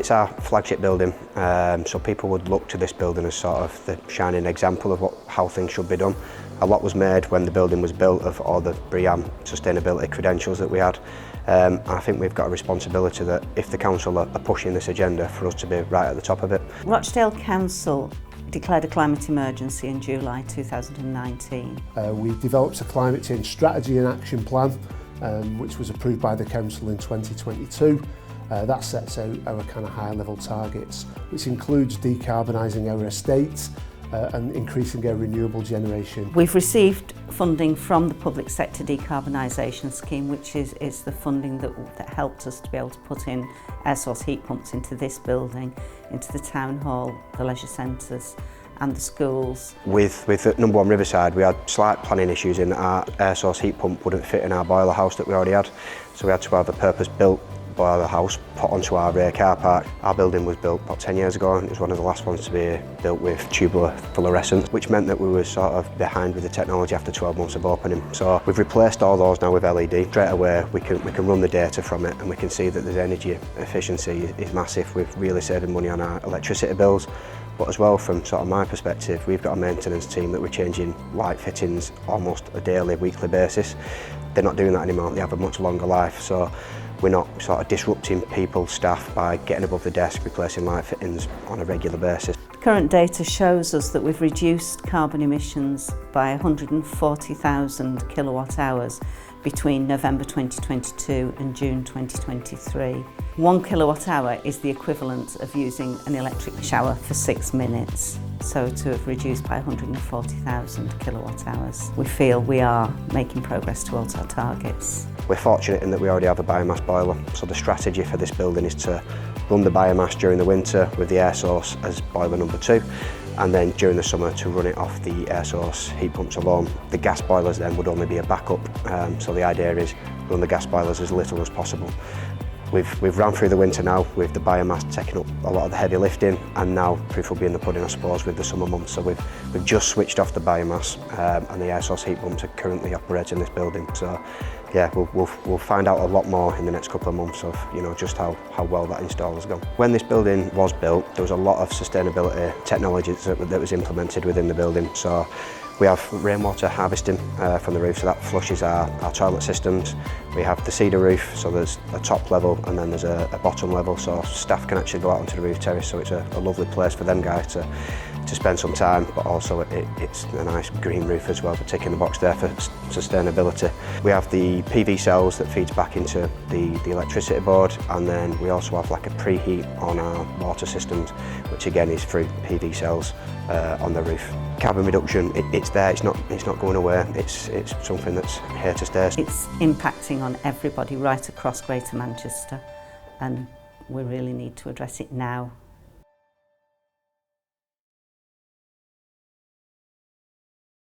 It's our flagship building, so people would look to this building as sort of the shining example of how things should be done. A lot was made when the building was built of all the BREEAM sustainability credentials that we had. I think we've got a responsibility that if the council are pushing this agenda, for us to be right at the top of it. Rochdale Council declared a climate emergency in July 2019. We developed a climate change strategy and action plan, which was approved by the council in 2022. That sets out our kind of high-level targets, which includes decarbonising our estates and increasing our renewable generation. We've received funding from the public sector decarbonisation scheme, which is the funding that helped us to be able to put in air source heat pumps into this building, into the town hall, the leisure centres and the schools. With number 1 Riverside, we had slight planning issues in that our air source heat pump wouldn't fit in our boiler house that we already had, so we had to have a purpose-built boiler house put onto our rear car park. Our building was built about 10 years ago and it was one of the last ones to be built with tubular fluorescence, which meant that we were sort of behind with the technology after 12 months of opening. So we've replaced all those now with LED. Straight away we can run the data from it and we can see that the energy efficiency is massive. We've really saving money on our electricity bills. But as well, from sort of my perspective, we've got a maintenance team that we're changing light fittings almost a daily, weekly basis. They're not doing that anymore, they have a much longer life, so we're not sort of disrupting people, staff, by getting above the desk, replacing light fittings on a regular basis. Current data shows us that we've reduced carbon emissions by 140,000 kilowatt hours between November 2022 and June 2023. 1 kilowatt hour is the equivalent of using an electric shower for 6 minutes. So to have reduced by 140,000 kilowatt hours, we feel we are making progress towards our targets. We're fortunate in that we already have a biomass boiler, so the strategy for this building is to run the biomass during the winter with the air source as boiler number 2, and then during the summer to run it off the air source heat pumps alone. The gas boilers then would only be a backup, so the idea is run the gas boilers as little as possible. We've ran through the winter now with the biomass taking up a lot of the heavy lifting, and now proof will be in the pudding, I suppose, with the summer months. So we've just switched off the biomass, and the air source heat pumps are currently operating in this building. So yeah, we'll find out a lot more in the next couple of months of just how well that install has gone. When this building was built, there was a lot of sustainability technologies that was implemented within the building. So we have rainwater harvesting from the roof, so that flushes our toilet systems. We have the cedar roof, so there's a top level and then there's a bottom level, so staff can actually go out onto the roof terrace, so it's a lovely place for them guys to spend some time, but also it's a nice green roof as well, for ticking the box there for sustainability. We have the PV cells that feeds back into the electricity board, and then we also have like a preheat on our water systems, which again is through PV cells on the roof. Carbon reduction, it's there, it's not going away, it's something that's here to stay. It's impacting on everybody right across Greater Manchester, and we really need to address it now.